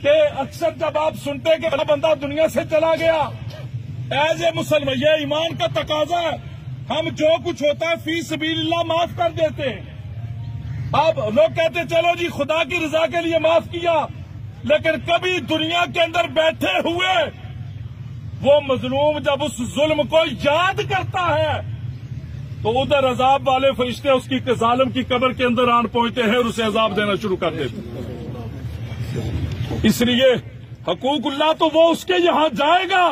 کہ اکثر جب آپ سنتے کہ بندہ دنیا سے چلا گیا، ایز اے مسلمان یہ ایمان کا تقاضا ہے، ہم جو کچھ ہوتا ہے فی سبیل اللہ معاف کر دیتے ہیں۔ اب لوگ کہتے چلو جی خدا کی رضا کے لیے معاف کیا، لیکن کبھی دنیا کے اندر بیٹھے ہوئے وہ مظلوم جب اس ظلم کو یاد کرتا ہے تو ادھر عذاب والے فرشتے اس کی ظالم کی قبر کے اندر آن پہنچتے ہیں اور اسے عذاب دینا شروع کر دیتے ہیں۔ اس لیے حقوق اللہ تو وہ اس کے یہاں جائے گا،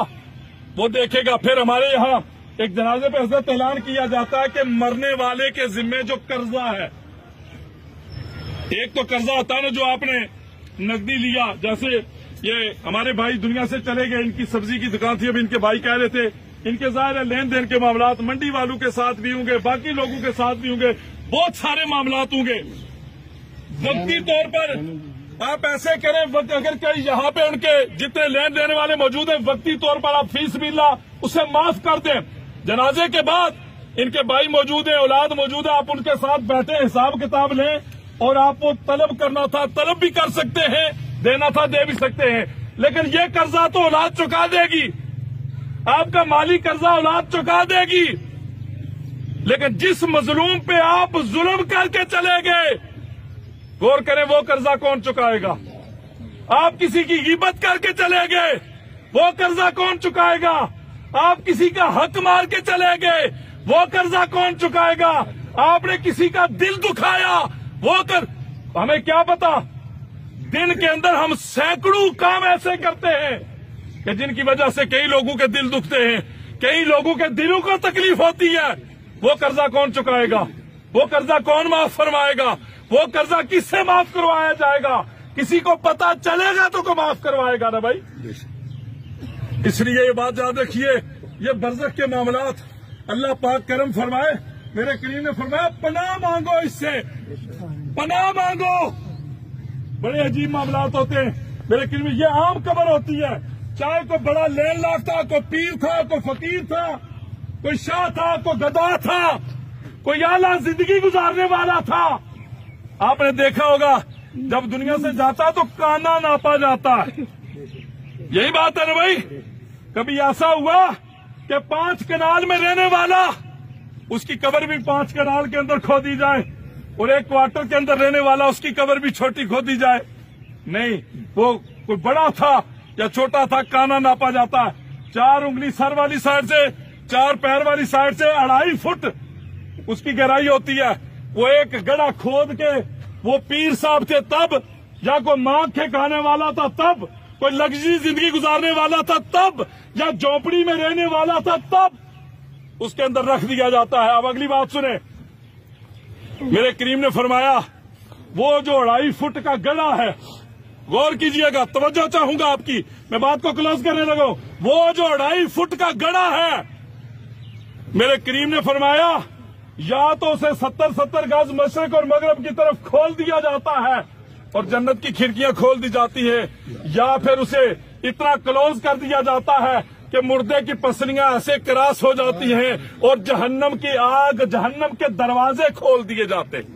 وہ دیکھے گا۔ پھر ہمارے یہاں ایک جنازے پہ حضرت اعلان کیا جاتا ہے کہ مرنے والے کے ذمے جو قرضہ ہے، ایک تو قرضہ ہوتا ہے نا جو آپ نے نقدی لیا، جیسے یہ ہمارے بھائی دنیا سے چلے گئے، ان کی سبزی کی دکان تھی، اب ان کے بھائی کہہ رہے تھے ان کے ظاہر ہے لین دین کے معاملات منڈی والوں کے ساتھ بھی ہوں گے، باقی لوگوں کے ساتھ بھی ہوں گے، بہت سارے معاملات ہوں گے۔ وقتی طور پر آپ ایسے کریں، اگر کہیں یہاں پہ ان کے جتنے لین دینے والے موجود ہیں، وقتی طور پر آپ فی سبیل اللہ اسے معاف کر دیں۔ جنازے کے بعد ان کے بھائی موجود ہیں، اولاد موجود ہے، آپ ان کے ساتھ بیٹھے حساب کتاب لیں، اور آپ کو طلب کرنا تھا طلب بھی کر سکتے ہیں، دینا تھا دے بھی سکتے ہیں، لیکن یہ قرضہ تو اولاد چکا دے گی، آپ کا مالی قرضہ اولاد چکا دے گی۔ لیکن جس مظلوم پہ آپ ظلم کر کے چلے گئے، غور کریں وہ قرضہ کون چکائے گا؟ آپ کسی کی غیبت کر کے چلے گئے، وہ قرضہ کون چکائے گا؟ آپ کسی کا حق مار کے چلے گئے، وہ قرضہ کون چکائے گا؟ آپ نے کسی کا دل دکھایا، وہ ہمیں کیا پتا، دن کے اندر ہم سینکڑوں کام ایسے کرتے ہیں کہ جن کی وجہ سے کئی لوگوں کے دل دکھتے ہیں، کئی لوگوں کے دلوں کو تکلیف ہوتی ہے، وہ قرضہ کون چکائے گا؟ وہ قرضہ کون معاف فرمائے گا؟ وہ قرضہ کس سے معاف کروایا جائے گا؟ کسی کو پتا چلے گا تو کو معاف کروائے گا نا بھائی۔ اس لیے یہ بات یاد رکھیے، یہ برزخ کے معاملات اللہ پاک کرم فرمائے، میرے کریم نے فرمایا پناہ مانگو، اس سے پناہ مانگو۔ بڑے عجیب معاملات ہوتے ہیں میرے کریم، یہ عام قبر ہوتی ہے، چاہے کوئی بڑا لین لاف تھا، کوئی پیر تھا، کوئی فقیر تھا، کوئی شاہ تھا، کوئی گدا تھا، کوئی اعلیٰ زندگی گزارنے والا تھا۔ آپ نے دیکھا ہوگا جب دنیا سے جاتا تو کانا ناپا جاتا ہے، یہی بات ہے نا بھائی۔ کبھی ایسا ہوا کہ 5 کنال میں رہنے والا، اس کی قبر بھی 5 کنال کے اندر کھودی جائے، اور 1 کوارٹر کے اندر رہنے والا اس کی قبر بھی چھوٹی کھودی جائے؟ نہیں، وہ کوئی بڑا تھا یا چھوٹا تھا، کانا ناپا جاتا ہے۔ 4 انگلی سر والی سائڈ سے، 4 پیر والی سائڈ سے 2.5 فٹ اس کی گہرائی ہوتی ہے۔ وہ ایک گڑھا کھود کے، وہ پیر صاحب تھے تب، یا کوئی مانگ کے کھانے والا تھا تب، کوئی لگژری زندگی گزارنے والا تھا تب، یا جھونپڑی میں رہنے والا تھا تب، اس کے اندر رکھ دیا جاتا ہے۔ اب اگلی بات سنیں، میرے کریم نے فرمایا وہ جو 2.5 فٹ کا گڑھا ہے، غور کیجئے گا، توجہ چاہوں گا آپ کی، میں بات کو کلوز کرنے لگا ہوں، وہ جو 2.5 فٹ کا گڑھا ہے، میرے کریم نے فرمایا یا تو اسے 70 گز مشرق اور مغرب کی طرف کھول دیا جاتا ہے اور جنت کی کھڑکیاں کھول دی جاتی ہیں، یا پھر اسے اتنا کلوز کر دیا جاتا ہے کہ مردے کی پسلیاں ایسے کراس ہو جاتی ہیں اور جہنم کی آگ، جہنم کے دروازے کھول دیے جاتے ہیں۔